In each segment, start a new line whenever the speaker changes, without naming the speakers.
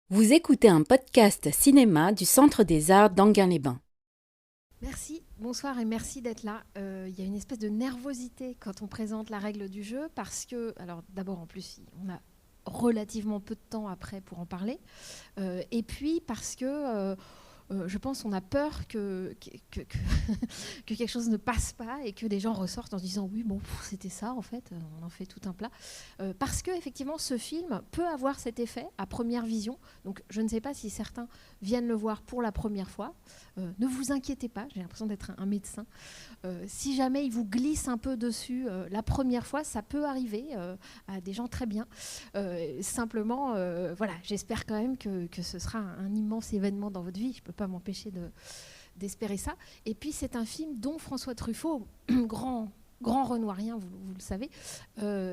Vous écoutez un podcast cinéma du Centre des Arts d'Enghien-les-Bains.
Merci, bonsoir et merci d'être là. Il y a une espèce de nervosité quand on présente la règle du jeu parce que, alors d'abord en plus, on a relativement peu de temps après pour en parler. Et puis parce que je pense qu'on a peur que que quelque chose ne passe pas et que des gens ressortent en se disant oui, bon, c'était ça en fait, on en fait tout un plat. Parce que effectivement, ce film peut avoir cet effet à première vision. Donc je ne sais pas si certains viennent le voir pour la première fois. Ne vous inquiétez pas, j'ai l'impression d'être un médecin. Si jamais il vous glisse un peu dessus la première fois, ça peut arriver à des gens très bien. Simplement, voilà, j'espère quand même que ce sera un immense événement dans votre vie. Je ne peux pas m'empêcher d'espérer ça. Et puis, c'est un film dont François Truffaut, grand renoirien, vous le savez,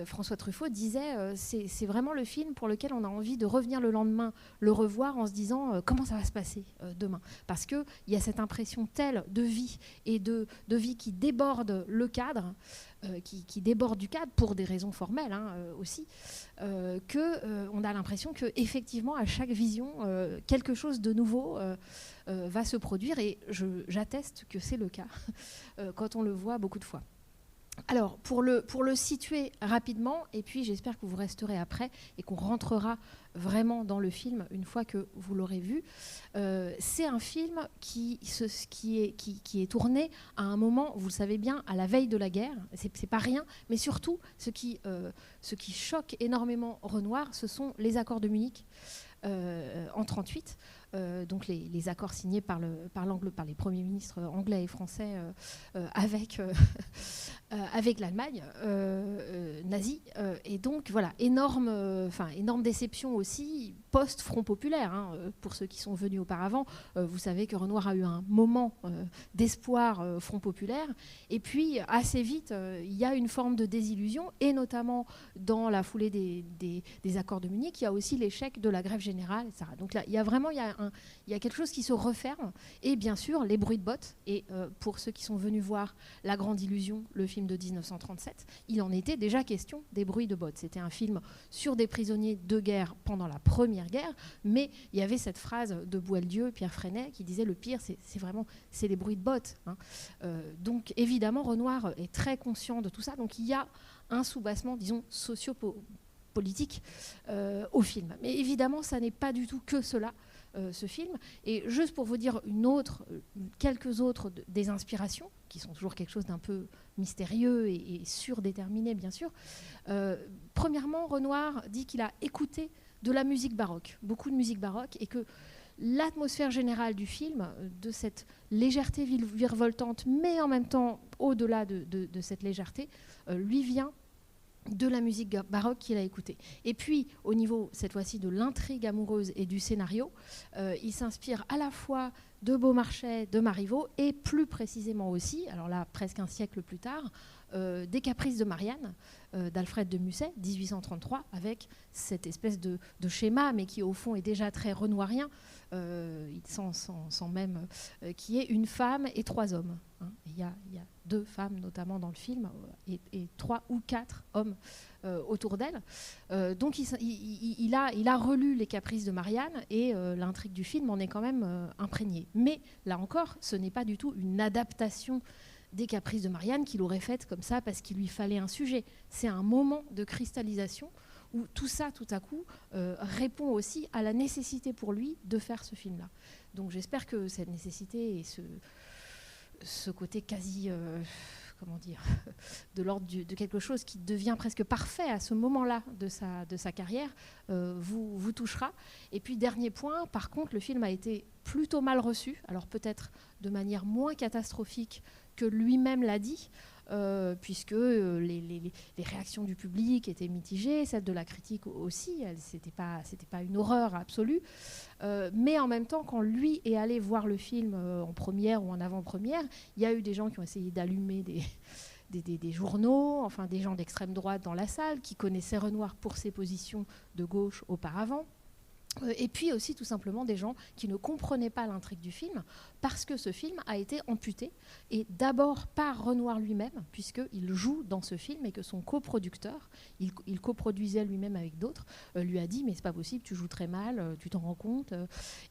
François Truffaut disait c'est vraiment le film pour lequel on a envie de revenir le lendemain, le revoir en se disant comment ça va se passer demain. Parce qu'il y a cette impression telle de vie et de vie qui déborde le cadre, qui déborde du cadre pour des raisons formelles aussi, qu'on a l'impression qu'effectivement, à chaque vision, quelque chose de nouveau va se produire. Et j'atteste que c'est le cas quand on le voit beaucoup de fois. Alors, pour le situer rapidement, et puis j'espère que vous resterez après et qu'on rentrera vraiment dans le film une fois que vous l'aurez vu, c'est un film qui est tourné à un moment, vous le savez bien, à la veille de la guerre. C'est pas rien, mais surtout, ce qui choque énormément Renoir, ce sont les accords de Munich en 1938. Donc les accords signés par les premiers ministres anglais et français avec l'Allemagne nazie. Et donc voilà, énorme déception aussi post-Front populaire. Pour ceux qui sont venus auparavant, vous savez que Renoir a eu un moment d'espoir Front populaire. Et puis assez vite, il y a une forme de désillusion, et notamment dans la foulée des accords de Munich, il y a aussi l'échec de la grève générale, etc. Donc là, il y a quelque chose qui se referme. Et bien sûr, les bruits de bottes. Et pour ceux qui sont venus voir La Grande Illusion, le film de 1937, il en était déjà question des bruits de bottes. C'était un film sur des prisonniers de guerre pendant la Première Guerre, mais il y avait cette phrase de Boieldieu, Pierre Freinet, qui disait le pire, c'est les bruits de bottes. Donc évidemment, Renoir est très conscient de tout ça. Donc il y a un soubassement, disons, sociopolitique au film. Mais évidemment, ça n'est pas du tout que cela. Ce film. Et juste pour vous dire quelques autres des inspirations, qui sont toujours quelque chose d'un peu mystérieux et surdéterminé, bien sûr. Premièrement, Renoir dit qu'il a écouté de la musique baroque, beaucoup de musique baroque, et que l'atmosphère générale du film, de cette légèreté virevoltante, mais en même temps, au-delà de cette légèreté, lui vient de la musique baroque qu'il a écoutée. Et puis, au niveau, cette fois-ci, de l'intrigue amoureuse et du scénario, il s'inspire à la fois de Beaumarchais, de Marivaux, et plus précisément aussi, alors là, presque un siècle plus tard, des Caprices de Marianne, d'Alfred de Musset, 1833, avec cette espèce de schéma, mais qui, au fond, est déjà très renoirien, sans même, qui est une femme et trois hommes. Il y a deux femmes, notamment dans le film, et 3 ou 4 hommes autour d'elle. Donc il a relu Les Caprices de Marianne, et l'intrigue du film en est quand même imprégnée. Mais là encore, ce n'est pas du tout une adaptation des Caprices de Marianne qu'il aurait faite comme ça parce qu'il lui fallait un sujet. C'est un moment de cristallisation où tout ça, tout à coup, répond aussi à la nécessité pour lui de faire ce film-là. Donc j'espère que cette nécessité et ce côté quasi, de l'ordre de quelque chose qui devient presque parfait à ce moment-là de sa carrière, vous touchera. Et puis, dernier point, par contre, le film a été plutôt mal reçu, alors peut-être de manière moins catastrophique que lui-même l'a dit, puisque les réactions du public étaient mitigées, celles de la critique aussi, c'était pas une horreur absolue. Mais en même temps, quand lui est allé voir le film en première ou en avant-première, il y a eu des gens qui ont essayé d'allumer des journaux, enfin des gens d'extrême droite dans la salle, qui connaissaient Renoir pour ses positions de gauche auparavant. Et puis aussi tout simplement des gens qui ne comprenaient pas l'intrigue du film parce que ce film a été amputé, et d'abord par Renoir lui-même, puisqu'il joue dans ce film et que son coproducteur, il coproduisait lui-même avec d'autres, lui a dit « mais c'est pas possible, tu joues très mal, tu t'en rends compte ».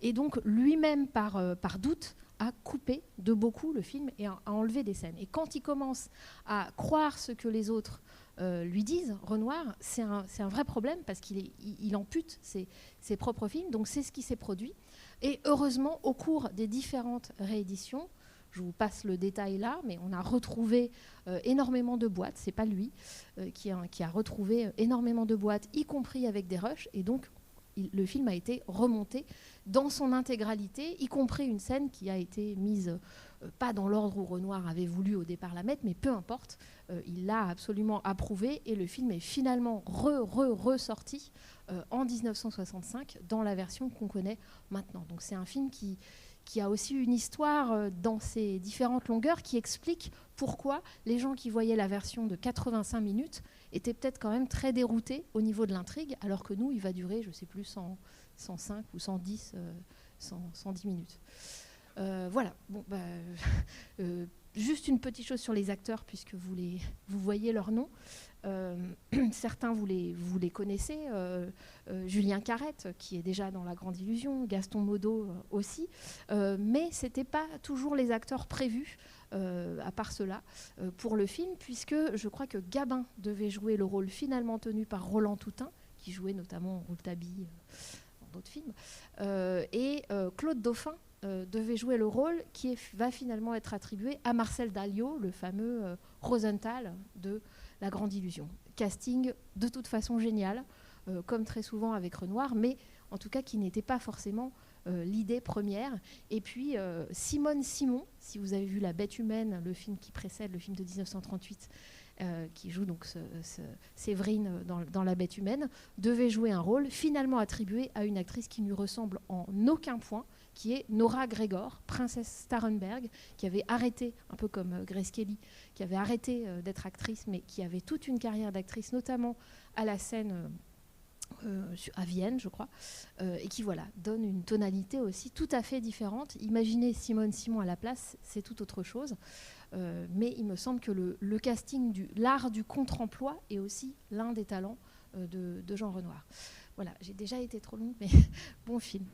Et donc lui-même par doute a coupé de beaucoup le film et a enlevé des scènes. Et quand il commence à croire ce que les autres lui disent, Renoir, c'est un vrai problème parce qu'il ampute ses propres films. Donc c'est ce qui s'est produit. Et heureusement, au cours des différentes rééditions, je vous passe le détail là, mais on a retrouvé énormément de boîtes. C'est pas lui qui a retrouvé énormément de boîtes, y compris avec des rushs. Et donc le film a été remonté dans son intégralité, y compris une scène qui a été mise pas dans l'ordre où Renoir avait voulu au départ la mettre, mais peu importe, il l'a absolument approuvé et le film est finalement ressorti en 1965 dans la version qu'on connaît maintenant. Donc c'est un film qui a aussi une histoire dans ses différentes longueurs qui explique pourquoi les gens qui voyaient la version de 85 minutes étaient peut-être quand même très déroutés au niveau de l'intrigue, alors que nous, il va durer, je ne sais plus, 105 ou 110 minutes. Voilà. Bon, juste une petite chose sur les acteurs, puisque vous voyez leurs noms. Certains, vous les connaissez. Julien Carrette, qui est déjà dans La Grande Illusion, Gaston Modot aussi. Mais ce n'étaient pas toujours les acteurs prévus, à part cela, pour le film, puisque je crois que Gabin devait jouer le rôle finalement tenu par Roland Toutain, qui jouait notamment Rouletabille dans d'autres films. Et Claude Dauphin devait jouer le rôle qui va finalement être attribué à Marcel Dalliot, le fameux Rosenthal de La Grande Illusion. Casting de toute façon génial, comme très souvent avec Renoir, mais en tout cas qui n'était pas forcément l'idée première. Et puis Simone Simon, si vous avez vu La Bête humaine, le film qui précède le film de 1938, qui joue donc Séverine dans La Bête humaine, devait jouer un rôle finalement attribué à une actrice qui ne lui ressemble en aucun point, qui est Nora Gregor, princesse Starrenberg, qui avait arrêté, un peu comme Grace Kelly, qui avait arrêté d'être actrice, mais qui avait toute une carrière d'actrice, notamment à la scène à Vienne, je crois, et qui donne une tonalité aussi tout à fait différente. Imaginez Simone Simon à la place, c'est tout autre chose. Mais il me semble que le casting, l'art du contre-emploi est aussi l'un des talents de Jean Renoir. Voilà, j'ai déjà été trop longue, mais bon film.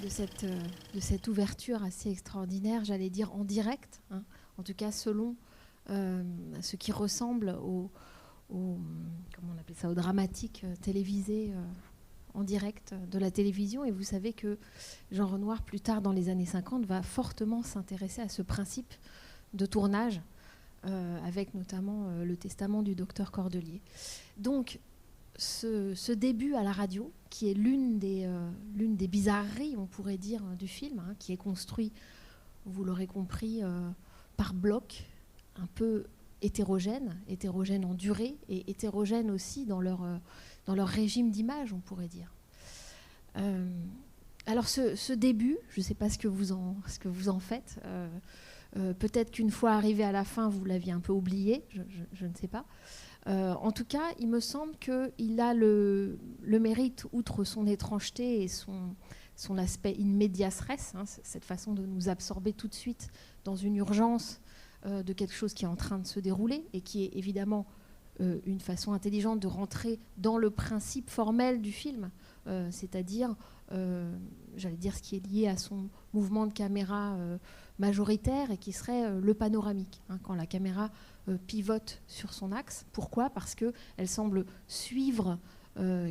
De cette ouverture assez extraordinaire, j'allais dire en direct, hein, en tout cas selon ce qui ressemble au comment on appelle ça, au dramatique télévisé en direct de la télévision. Et vous savez que Jean Renoir, plus tard dans les années 50, va fortement s'intéresser à ce principe de tournage, avec notamment le testament du docteur Cordelier. Donc, ce début à la radio, qui est l'une des bizarreries, on pourrait dire, du film, hein, qui est construit, vous l'aurez compris, par blocs, un peu hétérogènes en durée et hétérogènes aussi dans leur régime d'image, on pourrait dire. Alors ce début, je ne sais pas ce que vous en faites. Peut-être qu'une fois arrivé à la fin, vous l'aviez un peu oublié, je ne sais pas. En tout cas, il me semble qu'il a le mérite, outre son étrangeté et son aspect in medias res, hein, cette façon de nous absorber tout de suite dans une urgence de quelque chose qui est en train de se dérouler et qui est évidemment une façon intelligente de rentrer dans le principe formel du film, c'est-à-dire, j'allais dire, ce qui est lié à son mouvement de caméra majoritaire et qui serait le panoramique, hein, quand la caméra pivote sur son axe. Pourquoi ? Parce qu'elle semble suivre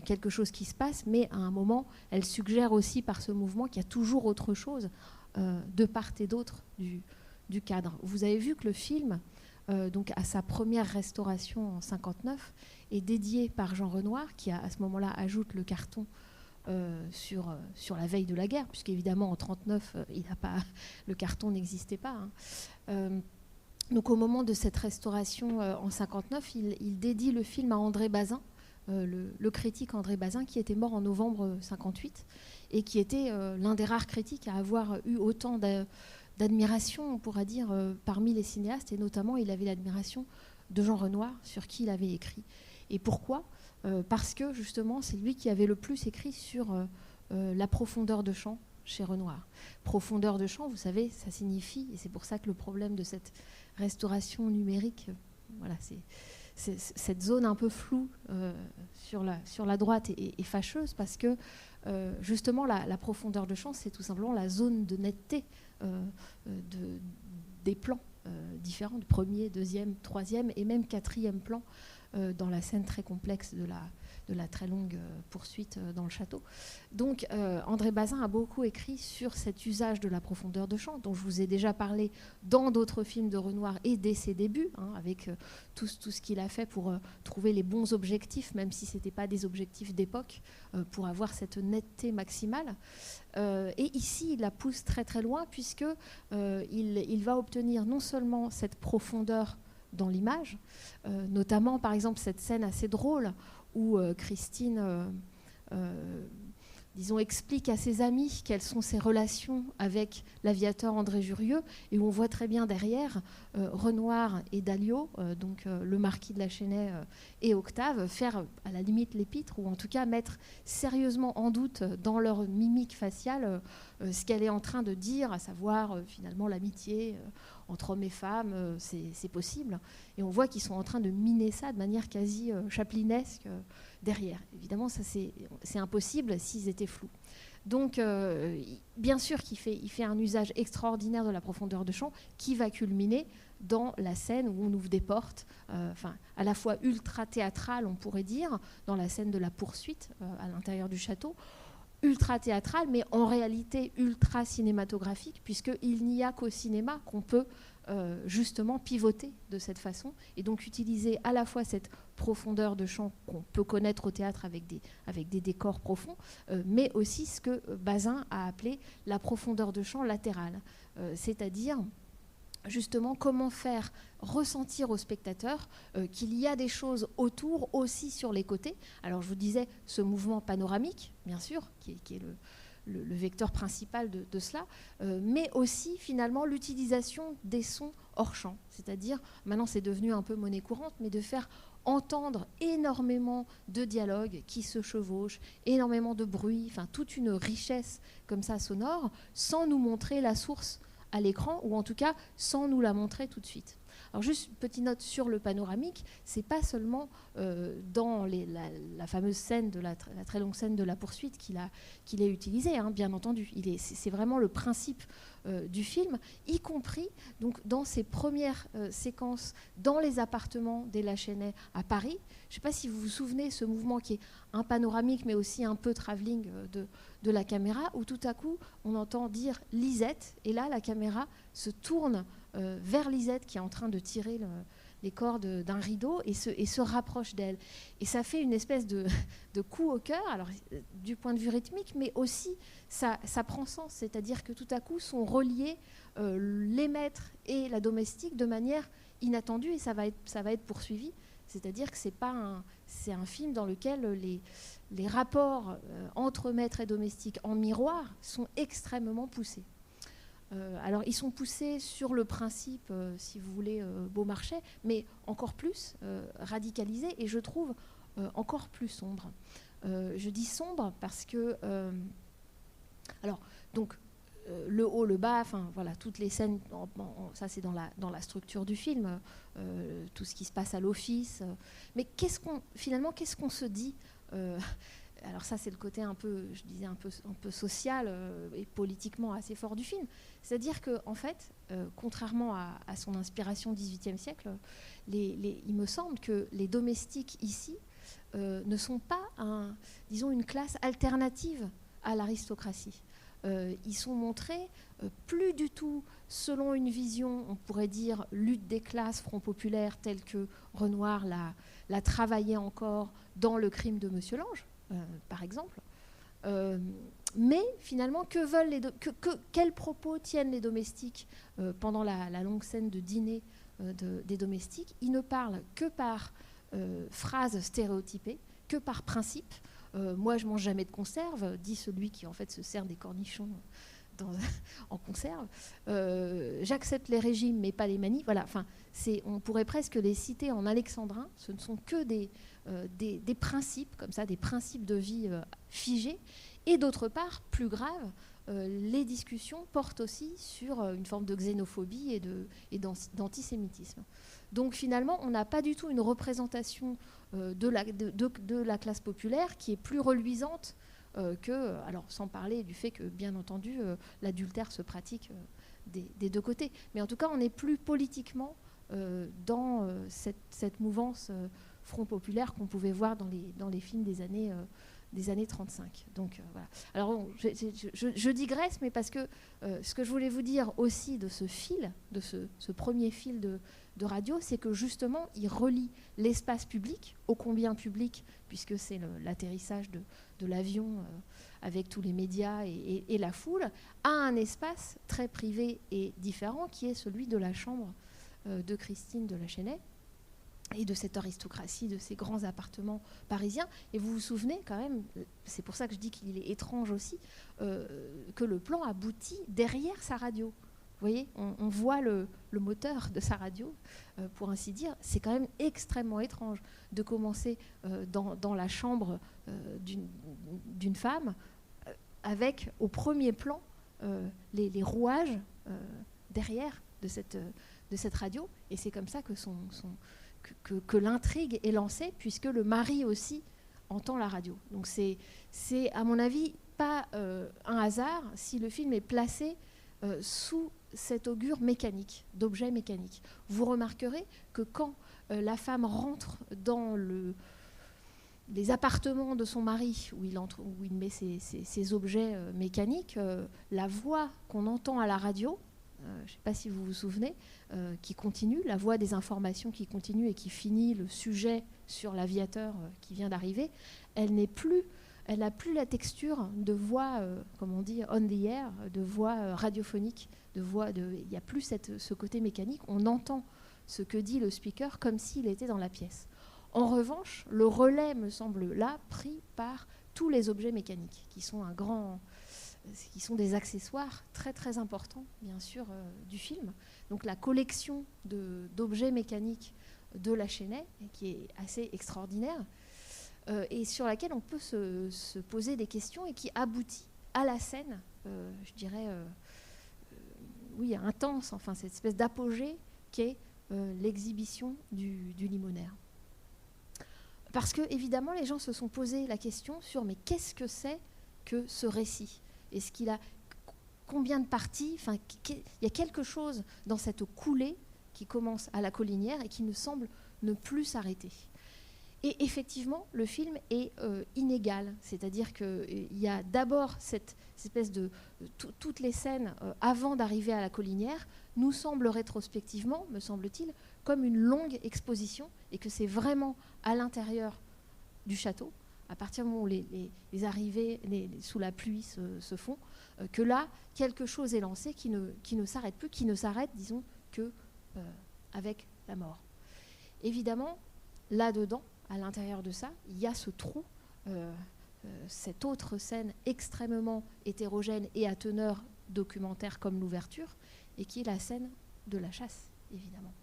quelque chose qui se passe, mais à un moment, elle suggère aussi par ce mouvement qu'il y a toujours autre chose de part et d'autre du cadre. Vous avez vu que le film, donc à sa première restauration en 1959, est dédié par Jean Renoir, qui à ce moment-là ajoute le carton sur la veille de la guerre, puisqu'évidemment en 1939, le carton n'existait pas. Hein. Donc au moment de cette restauration en 1959, il dédie le film à André Bazin, le critique André Bazin, qui était mort en novembre 1958 et qui était l'un des rares critiques à avoir eu autant d'admiration, on pourra dire, parmi les cinéastes, et notamment il avait l'admiration de Jean Renoir, sur qui il avait écrit. Et pourquoi ? parce que justement c'est lui qui avait le plus écrit sur la profondeur de champ chez Renoir. Profondeur de champ, vous savez, ça signifie, et c'est pour ça que le problème de cette restauration numérique, voilà, c'est cette zone un peu floue sur la droite est fâcheuse, parce que justement la profondeur de champ, c'est tout simplement la zone de netteté des plans différents, du premier, deuxième, troisième et même quatrième plan dans la scène très complexe de la très longue poursuite dans le château. Donc André Bazin a beaucoup écrit sur cet usage de la profondeur de champ, dont je vous ai déjà parlé dans d'autres films de Renoir et dès ses débuts, avec tout ce qu'il a fait pour trouver les bons objectifs, même si ce n'étaient pas des objectifs d'époque, pour avoir cette netteté maximale. Et ici, il la pousse très très loin, puisqu'il va obtenir non seulement cette profondeur dans l'image, notamment par exemple cette scène assez drôle où Christine disons, explique à ses amis quelles sont ses relations avec l'aviateur André Jurieu, et où on voit très bien derrière Renoir et Dalliot, donc le marquis de la Chênaie et Octave, faire à la limite l'épître, ou en tout cas mettre sérieusement en doute dans leur mimique faciale ce qu'elle est en train de dire, à savoir finalement l'amitié entre hommes et femmes, c'est possible. Et on voit qu'ils sont en train de miner ça de manière quasi chaplinesque derrière. Évidemment, ça c'est impossible s'ils étaient flous. Donc, bien sûr qu'il fait un usage extraordinaire de la profondeur de champ qui va culminer dans la scène où on ouvre des portes, à la fois ultra théâtrale, on pourrait dire, dans la scène de la poursuite à l'intérieur du château, ultra théâtrale, mais en réalité ultra cinématographique, puisqu'il n'y a qu'au cinéma qu'on peut justement pivoter de cette façon, et donc utiliser à la fois cette profondeur de champ qu'on peut connaître au théâtre avec des décors profonds, mais aussi ce que Bazin a appelé la profondeur de champ latérale, c'est-à-dire justement comment faire ressentir au spectateur qu'il y a des choses autour, aussi sur les côtés. Alors je vous disais ce mouvement panoramique, bien sûr, qui est le vecteur principal de cela, mais aussi finalement l'utilisation des sons hors champ. C'est-à-dire, maintenant c'est devenu un peu monnaie courante, mais de faire entendre énormément de dialogues qui se chevauchent, énormément de bruit, enfin toute une richesse comme ça sonore, sans nous montrer la source à l'écran, ou en tout cas sans nous la montrer tout de suite. Alors juste une petite note sur le panoramique, c'est pas seulement dans la fameuse scène, la très longue scène de la poursuite qu'il est utilisé, bien entendu. C'est vraiment le principe du film, y compris donc, dans ses premières séquences dans les appartements des La Chênaie à Paris. Je ne sais pas si vous vous souvenez, ce mouvement qui est un panoramique, mais aussi un peu travelling de la caméra, où tout à coup, on entend dire Lisette, et là, la caméra se tourne vers Lisette, qui est en train de tirer les cordes d'un rideau, et se rapproche d'elle. Et ça fait une espèce de coup au cœur, alors, du point de vue rythmique, mais aussi, ça prend sens, c'est-à-dire que tout à coup, sont reliés les maîtres et la domestique de manière inattendue, et ça va être poursuivi. C'est-à-dire que c'est un film dans lequel les rapports entre maître et domestique en miroir sont extrêmement poussés. Alors, ils sont poussés sur le principe, si vous voulez, Beaumarchais, mais encore plus radicalisés, et je trouve encore plus sombres. Je dis sombre parce que... alors, donc, le haut, le bas, enfin voilà, toutes les scènes, ça c'est dans la structure du film, tout ce qui se passe à l'office. Mais finalement, qu'est-ce qu'on se dit alors ça c'est le côté un peu, je disais un peu social et politiquement assez fort du film. C'est-à-dire que en fait, contrairement à son inspiration XVIIIe siècle, il me semble que les domestiques ici ne sont pas disons une classe alternative à l'aristocratie. Ils sont montrés plus du tout selon une vision, on pourrait dire, lutte des classes, Front populaire, telle que Renoir l'a travaillé encore dans Le crime de Monsieur Lange, par exemple. Mais finalement, quels propos tiennent les domestiques pendant la longue scène de dîner des domestiques? Ils ne parlent que par phrases stéréotypées, que par principe. Moi, je mange jamais de conserve, dit celui qui en fait se sert des cornichons en conserve. J'accepte les régimes, mais pas les manies. Voilà, on pourrait presque les citer en alexandrin. Ce ne sont que des principes, comme ça, des principes de vie figés. Et d'autre part, plus grave, les discussions portent aussi sur une forme de xénophobie et d'antisémitisme. Donc finalement, on n'a pas du tout une représentation de la classe populaire qui est plus reluisante alors sans parler du fait que, bien entendu, l'adultère se pratique des deux côtés. Mais en tout cas, on n'est plus politiquement dans cette mouvance Front populaire qu'on pouvait voir dans les films des années 35. Donc voilà. Alors je digresse, mais parce que ce que je voulais vous dire aussi de ce fil, de ce premier fil de radio, c'est que justement, il relie l'espace public, ô combien public, puisque c'est l'atterrissage de l'avion avec tous les médias et la foule, à un espace très privé et différent, qui est celui de la chambre de Christine de la Chesnaye, et de cette aristocratie, de ces grands appartements parisiens. Et vous vous souvenez quand même, c'est pour ça que je dis qu'il est étrange aussi, que le plan aboutit derrière sa radio. Vous voyez, on voit le moteur de sa radio, pour ainsi dire. C'est quand même extrêmement étrange de commencer dans la chambre d'une femme, avec au premier plan les rouages derrière de cette radio. Et c'est comme ça que l'intrigue est lancée, puisque le mari aussi entend la radio. Donc c'est à mon avis, pas un hasard si le film est placé sous cet augure mécanique, d'objets mécaniques. Vous remarquerez que quand la femme rentre dans les appartements de son mari, où il met ses objets mécaniques, la voix qu'on entend à la radio, je ne sais pas si vous vous souvenez, qui continue, la voix des informations qui continue et qui finit le sujet sur l'aviateur qui vient d'arriver, elle n'a plus la texture de voix, comme on dit, on the air, de voix radiophonique, il n'y a plus ce côté mécanique, on entend ce que dit le speaker comme s'il était dans la pièce. En revanche, le relais me semble là pris par tous les objets mécaniques, qui sont des accessoires très très importants, bien sûr, du film. Donc la collection d'objets mécaniques de la Chesnaye, qui est assez extraordinaire, et sur laquelle on peut se poser des questions et qui aboutit à la scène, je dirais, intense, enfin cette espèce d'apogée qu'est l'exhibition du limonaire. Parce que, évidemment, les gens se sont posé la question sur mais qu'est-ce que c'est que ce récit ? Est-ce qu'il a combien de parties ? Enfin, il y a quelque chose dans cette coulée qui commence à la Collinière et qui me semble ne plus s'arrêter. Et effectivement, le film est inégal, c'est-à-dire qu'il y a d'abord cette espèce toutes les scènes avant d'arriver à la Collinière nous semblent rétrospectivement, me semble-t-il, comme une longue exposition, et que c'est vraiment à l'intérieur du château, à partir du moment où les arrivées sous la pluie se font, que là, quelque chose est lancé qui ne s'arrête plus, qui ne s'arrête, disons, que avec la mort. Évidemment, là-dedans, à l'intérieur de ça, il y a ce trou, cette autre scène extrêmement hétérogène et à teneur documentaire comme l'ouverture, et qui est la scène de la chasse, évidemment.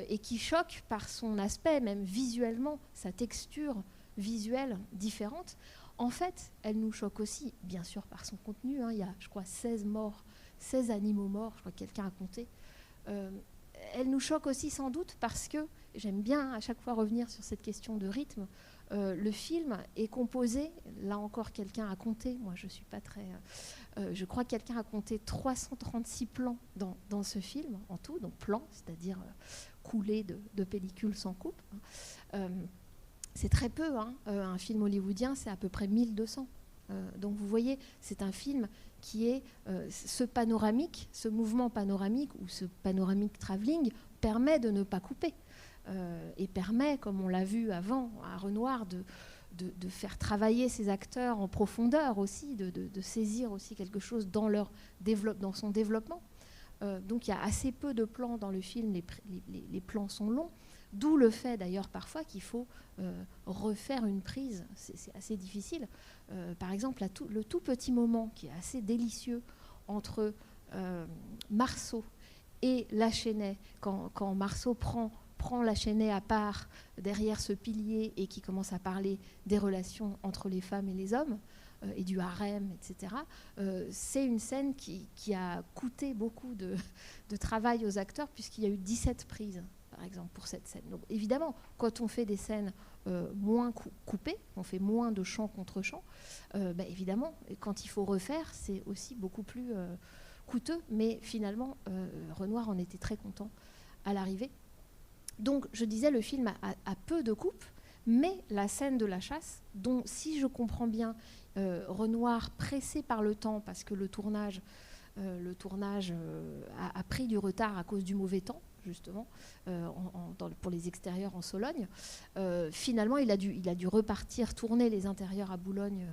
Et qui choque par son aspect, même visuellement, sa texture visuelle différente. En fait, elle nous choque aussi, bien sûr, par son contenu. Il y a, je crois, 16 morts, 16 animaux morts, je crois que quelqu'un a compté. Elle nous choque aussi sans doute parce que, j'aime bien à chaque fois revenir sur cette question de rythme, le film est composé, là encore quelqu'un a compté, moi je ne suis pas très... je crois que quelqu'un a compté 336 plans dans ce film en tout, donc plans, c'est-à-dire coulées de pellicules sans coupe. C'est très peu, hein. Un film hollywoodien c'est à peu près 1200. Donc vous voyez, c'est un film qui est ce panoramique, ce mouvement panoramique ou ce panoramique travelling permet de ne pas couper et permet, comme on l'a vu avant à Renoir, de faire travailler ses acteurs en profondeur aussi, de saisir aussi quelque chose dans son développement. Donc il y a assez peu de plans dans le film, les plans sont longs, d'où le fait d'ailleurs parfois qu'il faut refaire une prise, c'est assez difficile. Par exemple, le tout petit moment qui est assez délicieux entre Marceau et Lachenay, quand Marceau prend Lachenay à part derrière ce pilier et qui commence à parler des relations entre les femmes et les hommes, et du harem, etc. C'est une scène qui a coûté beaucoup de travail aux acteurs, puisqu'il y a eu 17 prises, par exemple, pour cette scène. Donc, évidemment, quand on fait des scènes moins coupées, on fait moins de chant contre chant, évidemment, quand il faut refaire, c'est aussi beaucoup plus coûteux, mais finalement, Renoir en était très content à l'arrivée. Donc, je disais, le film a peu de coupes, mais la scène de la chasse, dont, si je comprends bien, Renoir, pressé par le temps, parce que le tournage a pris du retard à cause du mauvais temps, justement, pour les extérieurs en Sologne. Finalement, il a dû repartir tourner les intérieurs à Boulogne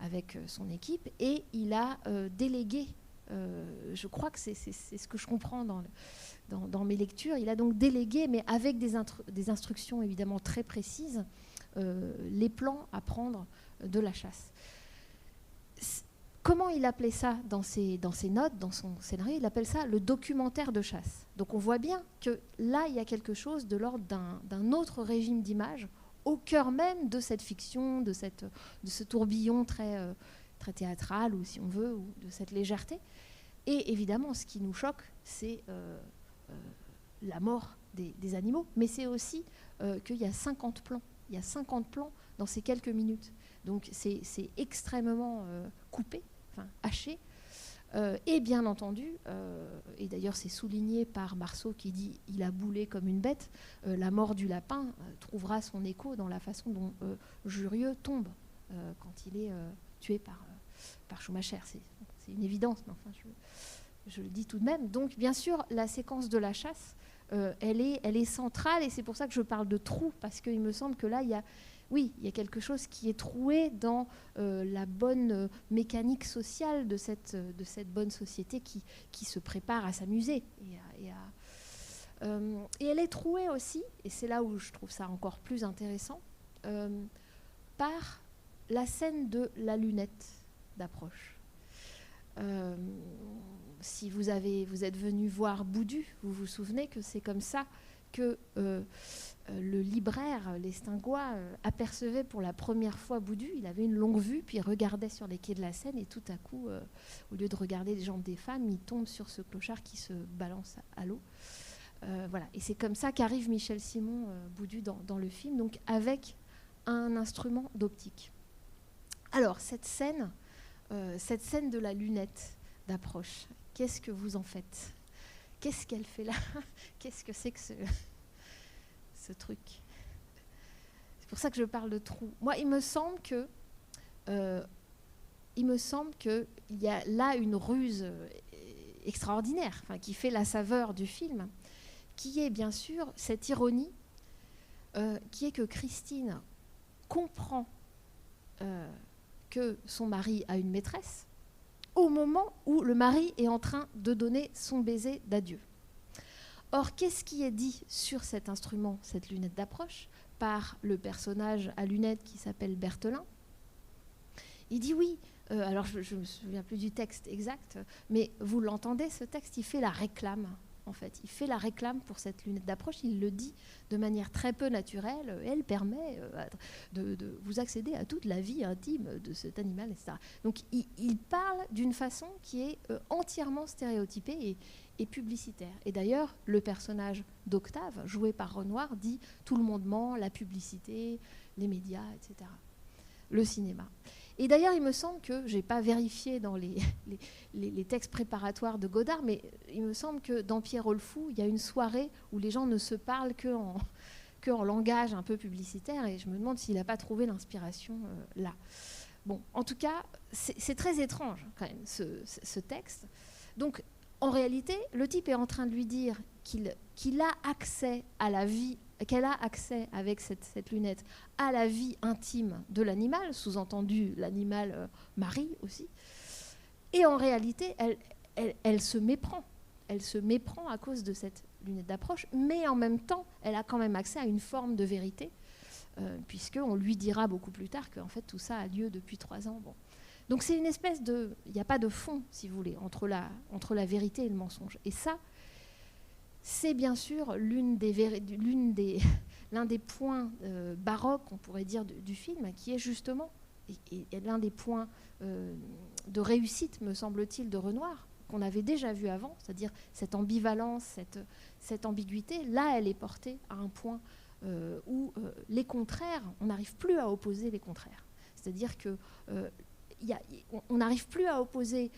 avec son équipe, et il a délégué, je crois que c'est ce que je comprends dans mes lectures, il a donc délégué, mais avec des instructions évidemment très précises, les plans à prendre de la chasse. Comment il appelait ça dans ses notes, dans son scénario? Il appelle ça le documentaire de chasse. Donc on voit bien que là, il y a quelque chose de l'ordre d'un autre régime d'image, au cœur même de cette fiction, de ce tourbillon très théâtral, ou si on veut, ou de cette légèreté. Et évidemment, ce qui nous choque, c'est la mort des animaux, mais c'est aussi qu'il y a 50 plans. Il y a 50 plans dans ces quelques minutes. Donc c'est extrêmement coupé, enfin haché. Et bien entendu, et d'ailleurs c'est souligné par Marceau qui dit « il a boulé comme une bête », la mort du lapin trouvera son écho dans la façon dont Jurieu tombe quand il est tué par Schumacher. C'est une évidence, mais enfin je le dis tout de même. Donc bien sûr, la séquence de la chasse, elle est centrale, et c'est pour ça que je parle de trou, parce qu'il me semble que là, il y a quelque chose qui est troué dans la bonne mécanique sociale de cette bonne société qui se prépare à s'amuser. Et elle est trouée aussi, et c'est là où je trouve ça encore plus intéressant, par la scène de la lunette d'approche. Si vous êtes venu voir Boudu, vous vous souvenez que c'est comme ça que le libraire Lestingois apercevait pour la première fois Boudu. Il avait une longue vue, puis il regardait sur les quais de la Seine, et tout à coup, au lieu de regarder les jambes des femmes, il tombe sur ce clochard qui se balance à l'eau. Voilà. Et c'est comme ça qu'arrive Michel Simon Boudu dans le film, donc avec un instrument d'optique. Alors, cette scène de la lunette d'approche, qu'est-ce que vous en faites? Qu'est-ce qu'elle fait là? Qu'est-ce que c'est que ce truc? C'est pour ça que je parle de trou. Moi, il me semble qu'il y a là une ruse extraordinaire, enfin, qui fait la saveur du film, qui est bien sûr cette ironie, qui est que Christine comprend que son mari a une maîtresse au moment où le mari est en train de donner son baiser d'adieu. Or, qu'est-ce qui est dit sur cet instrument, cette lunette d'approche, par le personnage à lunettes qui s'appelle Berthelin? Il dit oui, alors je ne me souviens plus du texte exact, mais vous l'entendez, ce texte, il fait la réclame. En fait, il fait la réclame pour cette lunette d'approche, il le dit de manière très peu naturelle, elle permet de vous accéder à toute la vie intime de cet animal, etc. Donc il parle d'une façon qui est entièrement stéréotypée et publicitaire. Et d'ailleurs, le personnage d'Octave, joué par Renoir, dit « tout le monde ment, la publicité, les médias, etc. » Le cinéma. Et d'ailleurs, il me semble que, je n'ai pas vérifié dans les textes préparatoires de Godard, mais il me semble que dans Pierrot le Fou, il y a une soirée où les gens ne se parlent qu'en langage un peu publicitaire, et je me demande s'il n'a pas trouvé l'inspiration là. Bon, en tout cas, c'est très étrange quand même, ce texte. Donc, en réalité, le type est en train de lui dire qu'il a accès à la vie, qu'elle a accès avec cette lunette à la vie intime de l'animal, sous-entendu l'animal mari aussi. Et en réalité, elle se méprend. Elle se méprend à cause de cette lunette d'approche, mais en même temps, elle a quand même accès à une forme de vérité, puisqu'on lui dira beaucoup plus tard qu'en fait tout ça a lieu depuis 3 ans. Bon. Donc c'est une espèce de... Il n'y a pas de fond, si vous voulez, entre la vérité et le mensonge. Et ça, c'est bien sûr l'un des points baroques, on pourrait dire, du film, qui est justement, et l'un des points de réussite, me semble-t-il, de Renoir, qu'on avait déjà vu avant, c'est-à-dire cette ambivalence, cette ambiguïté. Là, elle est portée à un point où les contraires, on n'arrive plus à opposer les contraires. C'est-à-dire que on n'arrive plus à opposer,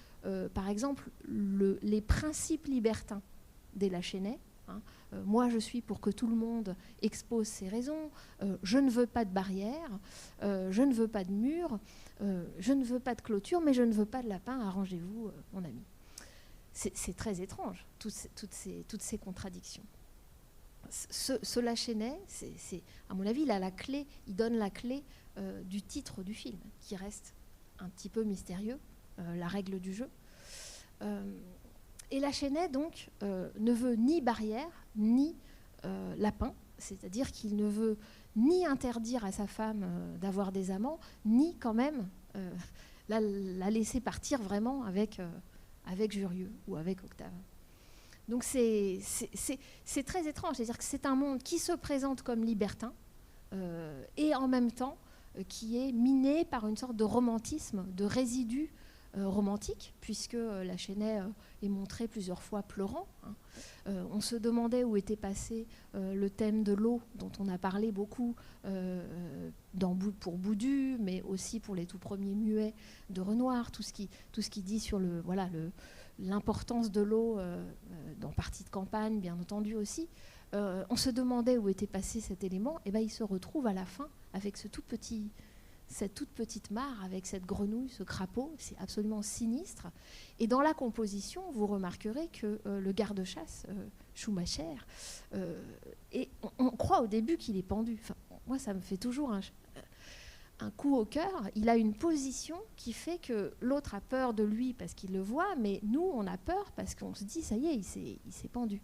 par exemple, les principes libertins des La Chesnais. Moi, je suis pour que tout le monde expose ses raisons. Je ne veux pas de barrière, je ne veux pas de mur, je ne veux pas de clôture, mais je ne veux pas de lapin. Arrangez-vous, mon ami. C'est très étrange, toutes ces contradictions. Ce La Chesnais, à mon avis, il donne la clé du titre du film, qui reste un petit peu mystérieux, la règle du jeu. Et La Chesnais, donc, ne veut ni barrière, ni lapin, c'est-à-dire qu'il ne veut ni interdire à sa femme d'avoir des amants, ni quand même la laisser partir vraiment avec Jurieu ou avec Octave. Donc c'est très étrange, c'est-à-dire que c'est un monde qui se présente comme libertin et en même temps qui est miné par une sorte de romantisme, de résidu romantique, puisque La Chesnais est montré plusieurs fois pleurant. On se demandait où était passé le thème de l'eau, dont on a parlé beaucoup pour Boudu, mais aussi pour les tout premiers muets de Renoir, tout ce qui dit sur l'importance de l'eau dans Partie de campagne, bien entendu aussi. On se demandait où était passé cet élément, et bien il se retrouve à la fin avec cette toute petite mare, avec cette grenouille, ce crapaud. C'est absolument sinistre. Et dans la composition, vous remarquerez que le garde-chasse, Schumacher, et on croit au début qu'il est pendu. Enfin, moi, ça me fait toujours un coup au cœur. Il a une position qui fait que l'autre a peur de lui parce qu'il le voit, mais nous, on a peur parce qu'on se dit, ça y est, il s'est pendu.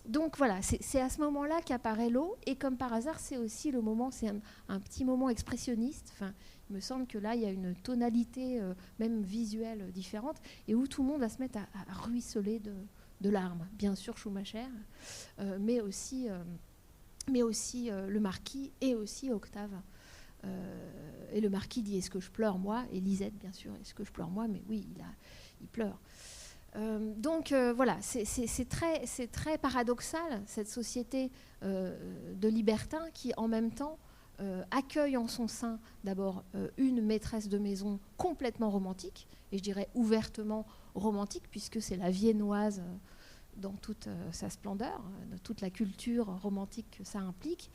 Donc voilà, c'est à ce moment-là qu'apparaît l'eau, et comme par hasard, c'est aussi le moment, c'est un petit moment expressionniste. Enfin, il me semble que là, il y a une tonalité même visuelle différente, et où tout le monde va se mettre à ruisseler de larmes. Bien sûr, Schumacher, mais aussi le marquis et aussi Octave. Et le marquis dit « Est-ce que je pleure, moi ?» Et Lisette, bien sûr, « Est-ce que je pleure, moi ?» Mais oui, il pleure. Donc voilà, c'est très paradoxal, cette société de libertins qui, en même temps, accueille en son sein d'abord une maîtresse de maison complètement romantique, et je dirais ouvertement romantique, puisque c'est la viennoise dans toute sa splendeur, toute la culture romantique que ça implique.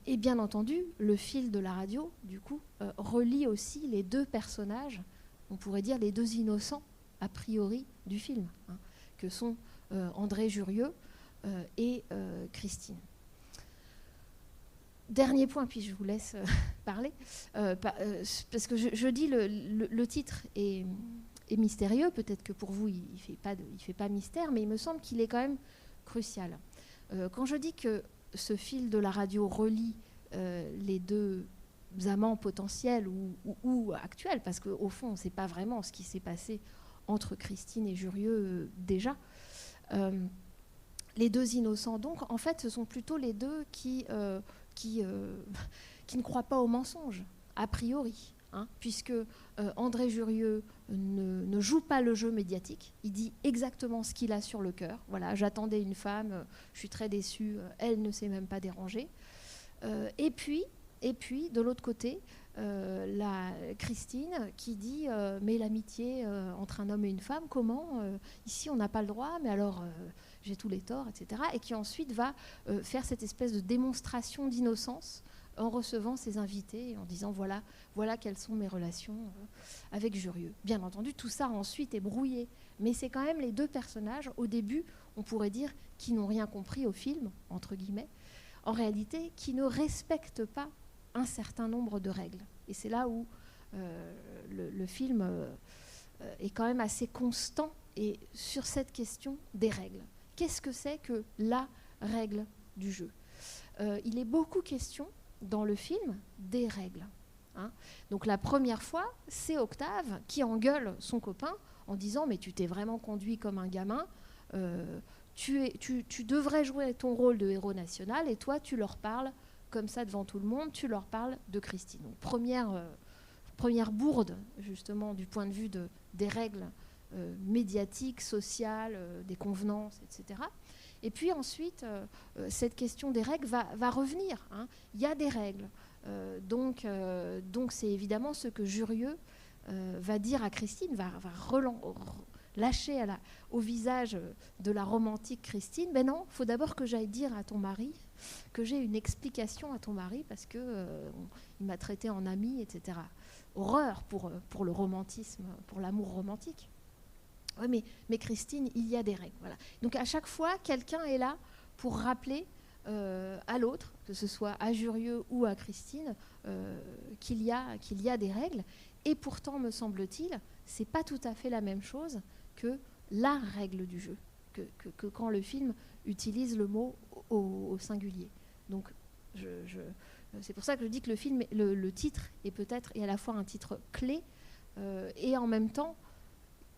Et bien entendu, le fil de la radio, du coup, relie aussi les deux personnages, on pourrait dire les deux innocents, a priori, du film, que sont André Jurieu et Christine. Dernier point, puis je vous laisse parler, parce que je dis le titre est mystérieux, peut-être que pour vous, il ne fait pas mystère, mais il me semble qu'il est quand même crucial. Quand je dis que ce fil de la radio relie les deux amants potentiels ou actuels, parce qu'au fond, on ne sait pas vraiment ce qui s'est passé entre Christine et Jurieu déjà. Les deux innocents, donc, en fait, ce sont plutôt les deux qui ne croient pas au mensonge, a priori, puisque André Jurieu ne joue pas le jeu médiatique, il dit exactement ce qu'il a sur le cœur. Voilà, j'attendais une femme, je suis très déçue, elle ne s'est même pas dérangée. Et puis, de l'autre côté, la Christine qui dit mais l'amitié entre un homme et une femme, comment ici on n'a pas le droit, mais alors j'ai tous les torts, etc. Et qui ensuite va faire cette espèce de démonstration d'innocence en recevant ses invités et en disant voilà quelles sont mes relations avec Jurieu. Bien entendu, tout ça ensuite est brouillé, mais c'est quand même les deux personnages, au début, on pourrait dire, qui n'ont rien compris au film, entre guillemets, en réalité, qui ne respectent pas un certain nombre de règles. Et c'est là où le film est quand même assez constant et sur cette question des règles. Qu'est-ce que c'est que la règle du jeu ? Il est beaucoup question dans le film des règles. hein. Donc la première fois, c'est Octave qui engueule son copain en disant « Mais tu t'es vraiment conduit comme un gamin, tu devrais jouer ton rôle de héros national et toi, tu leur parles comme ça devant tout le monde, tu leur parles de Christine. » Donc première bourde, justement, du point de vue des règles médiatiques, sociales, des convenances, etc. Et puis ensuite, cette question des règles va revenir, hein. Il y a des règles. Donc c'est évidemment ce que Jurieu va dire à Christine, va lâcher au visage de la romantique Christine. Ben non, il faut d'abord que j'aille dire à ton mari, que j'ai une explication à ton mari, parce qu'il m'a traité en ami, etc. Horreur pour le romantisme, pour l'amour romantique. Oui, mais Christine, il y a des règles. Voilà. Donc à chaque fois, quelqu'un est là pour rappeler à l'autre, que ce soit à Jurieu ou à Christine, qu'il y a des règles. Et pourtant, me semble-t-il, c'est pas tout à fait la même chose que la règle du jeu, que quand le film utilise le mot au singulier. Donc, c'est pour ça que je dis que le film, le titre est à la fois un titre clé et en même temps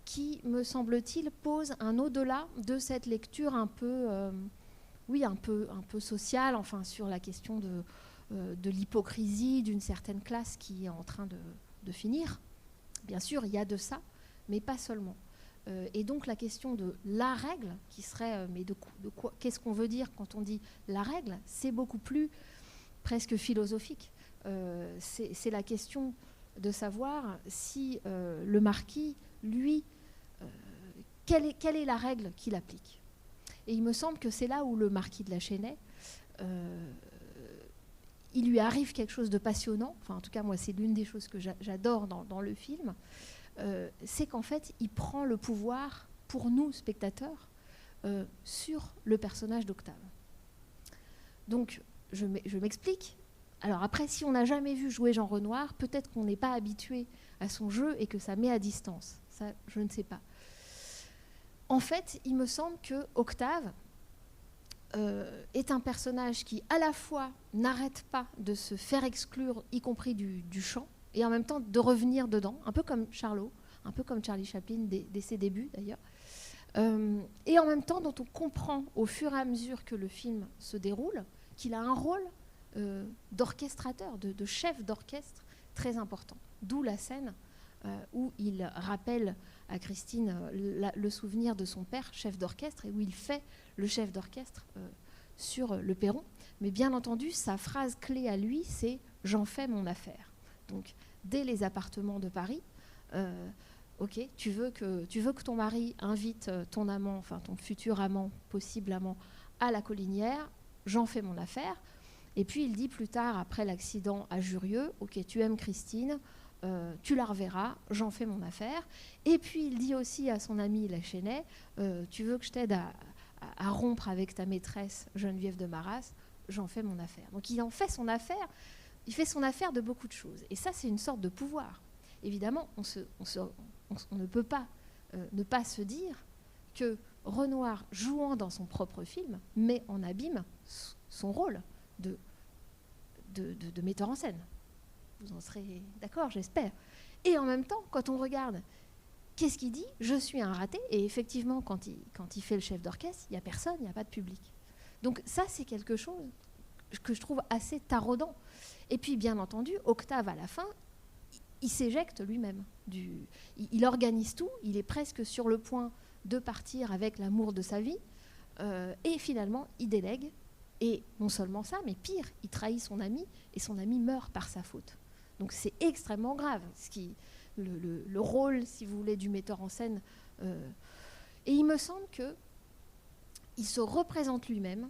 qui, me semble-t-il, pose un au-delà de cette lecture un peu sociale, enfin sur la question de l'hypocrisie d'une certaine classe qui est en train de finir. Bien sûr, il y a de ça, mais pas seulement. Et donc la question de la règle, qui serait, mais de quoi, qu'est-ce qu'on veut dire quand on dit la règle, c'est beaucoup plus presque philosophique. C'est la question de savoir si le marquis, lui, quelle est la règle qu'il applique. Et il me semble que c'est là où le marquis de la Chênaie, il lui arrive quelque chose de passionnant, enfin en tout cas moi c'est l'une des choses que j'adore dans le film, c'est qu'en fait il prend le pouvoir pour nous spectateurs sur le personnage d'Octave. Donc je m'explique. Alors après, si on n'a jamais vu jouer Jean Renoir, peut-être qu'on n'est pas habitué à son jeu et que ça met à distance. Ça, je ne sais pas. En fait, il me semble que Octave est un personnage qui, à la fois, n'arrête pas de se faire exclure, y compris du chant, et en même temps de revenir dedans, un peu comme Charlot, un peu comme Charlie Chaplin dès ses débuts d'ailleurs, et en même temps dont on comprend au fur et à mesure que le film se déroule qu'il a un rôle d'orchestrateur, de chef d'orchestre très important. D'où la scène où il rappelle à Christine le souvenir de son père, chef d'orchestre, et où il fait le chef d'orchestre sur le perron. Mais bien entendu, sa phrase clé à lui, c'est « j'en fais mon affaire ». Donc, dès les appartements de Paris, ok, tu veux que ton mari invite ton amant, enfin ton futur amant, possible amant, à la Collinière, j'en fais mon affaire. Et puis il dit plus tard, après l'accident à Jurieu, ok, tu aimes Christine, tu la reverras, j'en fais mon affaire. Et puis il dit aussi à son ami La Chênaie, tu veux que je t'aide à rompre avec ta maîtresse Geneviève de Marras, j'en fais mon affaire. Donc il en fait son affaire, il fait son affaire de beaucoup de choses. Et ça, c'est une sorte de pouvoir. Évidemment, on ne peut pas ne pas se dire que Renoir, jouant dans son propre film, met en abîme son rôle de metteur en scène. Vous en serez d'accord, j'espère. Et en même temps, quand on regarde, qu'est-ce qu'il dit ? Je suis un raté. Et effectivement, quand il fait le chef d'orchestre, il n'y a personne, il n'y a pas de public. Donc ça, c'est quelque chose que je trouve assez taraudant. Et puis, bien entendu, Octave, à la fin, il s'éjecte lui-même. Il organise tout, il est presque sur le point de partir avec l'amour de sa vie, et finalement, il délègue. Et non seulement ça, mais pire, il trahit son ami, et son ami meurt par sa faute. Donc c'est extrêmement grave, le rôle, si vous voulez, du metteur en scène. Et il me semble qu'il se représente lui-même,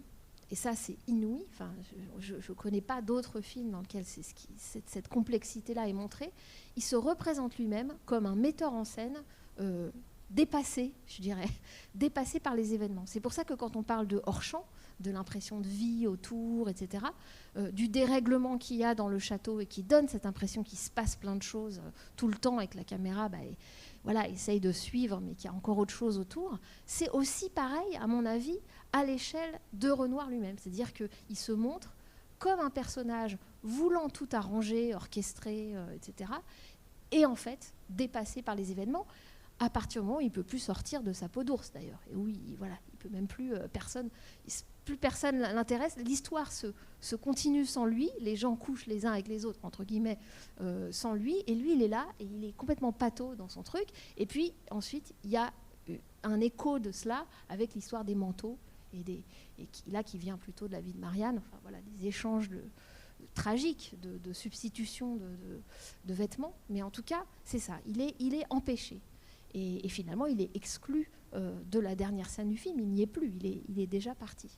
et ça c'est inouï, enfin, je ne connais pas d'autres films dans lesquels cette complexité-là est montrée. Il se représente lui-même comme un metteur en scène dépassé, je dirais, dépassé par les événements. C'est pour ça que quand on parle de hors-champ, de l'impression de vie autour, etc., du dérèglement qu'il y a dans le château et qui donne cette impression qu'il se passe plein de choses tout le temps et que la caméra essaye de suivre, mais qu'il y a encore autre chose autour, c'est aussi pareil, à mon avis, à l'échelle de Renoir lui-même. C'est-à-dire qu'il se montre comme un personnage voulant tout arranger, orchestrer, etc. Et en fait, dépassé par les événements, à partir du moment où il ne peut plus sortir de sa peau d'ours, d'ailleurs. Et oui, voilà, il peut même plus, plus personne l'intéresse. L'histoire se continue sans lui. Les gens couchent les uns avec les autres, entre guillemets, sans lui. Et lui, il est là, et il est complètement pâteau dans son truc. Et puis, ensuite, il y a un écho de cela avec l'histoire des manteaux, qui vient plutôt de la vie de Marianne. Enfin, voilà, des échanges tragiques de substitution de vêtements. Mais en tout cas, c'est ça. Il est empêché. Et finalement, il est exclu de la dernière scène du film. Il n'y est plus. Il est déjà parti.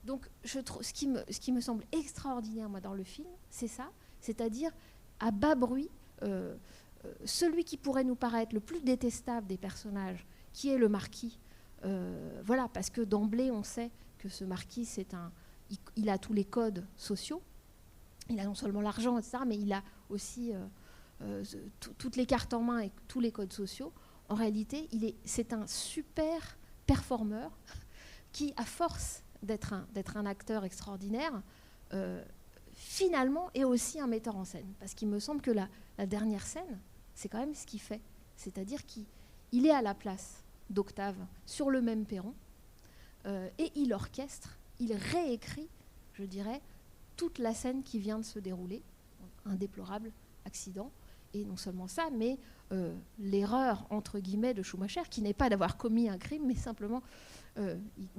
Donc, ce qui me semble extraordinaire, moi, dans le film, c'est ça. C'est-à-dire, à bas bruit, celui qui pourrait nous paraître le plus détestable des personnages, qui est le marquis. Voilà, parce que d'emblée, on sait que ce marquis, il a tous les codes sociaux. Il a non seulement l'argent, etc., mais il a aussi toutes les cartes en main et tous les codes sociaux. En réalité, c'est un super performeur qui, à force d'être un acteur extraordinaire, finalement est aussi un metteur en scène. Parce qu'il me semble que la dernière scène, c'est quand même ce qu'il fait. C'est-à-dire qu'il est à la place d'Octave sur le même perron et il orchestre, il réécrit, je dirais, toute la scène qui vient de se dérouler. Un déplorable accident. Et non seulement ça, mais l'erreur, entre guillemets, de Schumacher, qui n'est pas d'avoir commis un crime, mais simplement,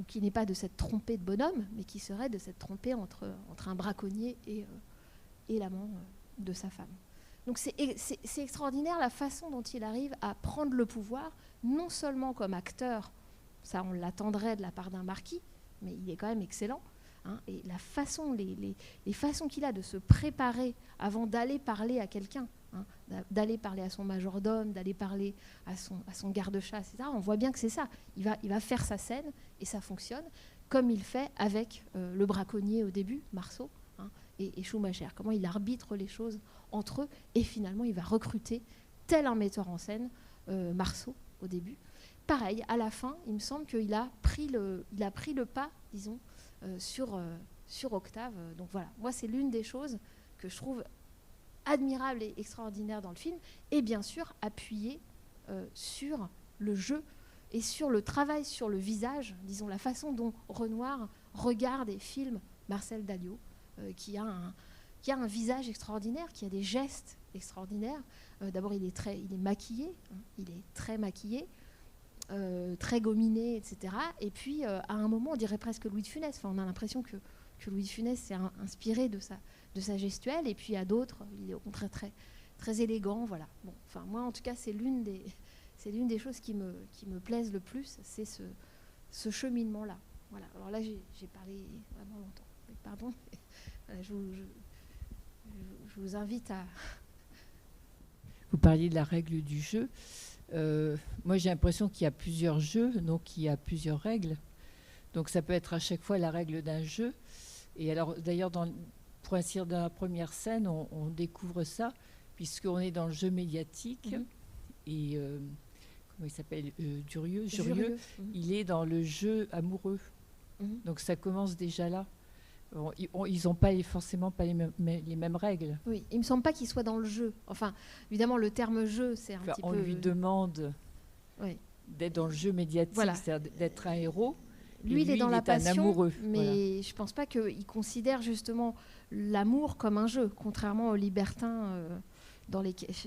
qui n'est pas de s'être trompé de bonhomme, mais qui serait de s'être trompé entre un braconnier et l'amant de sa femme. Donc c'est extraordinaire la façon dont il arrive à prendre le pouvoir, non seulement comme acteur, ça on l'attendrait de la part d'un marquis, mais il est quand même excellent, hein, et la façon, les façons qu'il a de se préparer avant d'aller parler à quelqu'un, hein, d'aller parler à son majordome, d'aller parler à son garde-chasse, etc. On voit bien que c'est ça. Il va faire sa scène et ça fonctionne, comme il fait avec le braconnier au début, Marceau, hein, et Schumacher. Comment il arbitre les choses entre eux et finalement il va recruter tel un metteur en scène, Marceau au début. Pareil, à la fin, il me semble qu'il a pris le pas, disons, sur Octave. Donc voilà, moi c'est l'une des choses que je trouve admirable et extraordinaire dans le film, et bien sûr appuyé sur le jeu et sur le travail sur le visage, disons la façon dont Renoir regarde et filme Marcel Dalliot, qui a un visage extraordinaire, qui a des gestes extraordinaires. D'abord, il est maquillé, hein, il est très maquillé, très gominé, etc. Et puis, à un moment, on dirait presque Louis de Funès. Enfin, on a l'impression que Louis de Funès s'est inspiré de sa gestuelle, et puis à d'autres, il est au contraire très, très élégant. Voilà. Bon, enfin, moi, en tout cas, c'est l'une des choses qui me plaisent le plus, c'est ce cheminement-là. Voilà. Alors là, j'ai parlé vraiment longtemps. Pardon. Voilà, je vous invite à...
Vous parliez de la règle du jeu. Moi, j'ai l'impression qu'il y a plusieurs jeux, donc il y a plusieurs règles. Donc ça peut être à chaque fois la règle d'un jeu. Et alors, d'ailleurs, pour ainsi dire, dans la première scène, on découvre ça, puisqu'on est dans le jeu médiatique. Et comment il s'appelle, Jurieux. Il est dans le jeu amoureux. Donc ça commence déjà là. Bon, ils n'ont pas forcément pas les mêmes règles.
Oui, il ne me semble pas qu'il soit dans le jeu. Enfin, évidemment, le terme jeu, c'est un petit peu...
On lui demande d'être dans le jeu médiatique, voilà, c'est-à-dire d'être un héros.
Lui, il est dans la passion,
amoureux,
mais voilà, je ne pense pas qu'il considère justement l'amour comme un jeu, contrairement aux libertins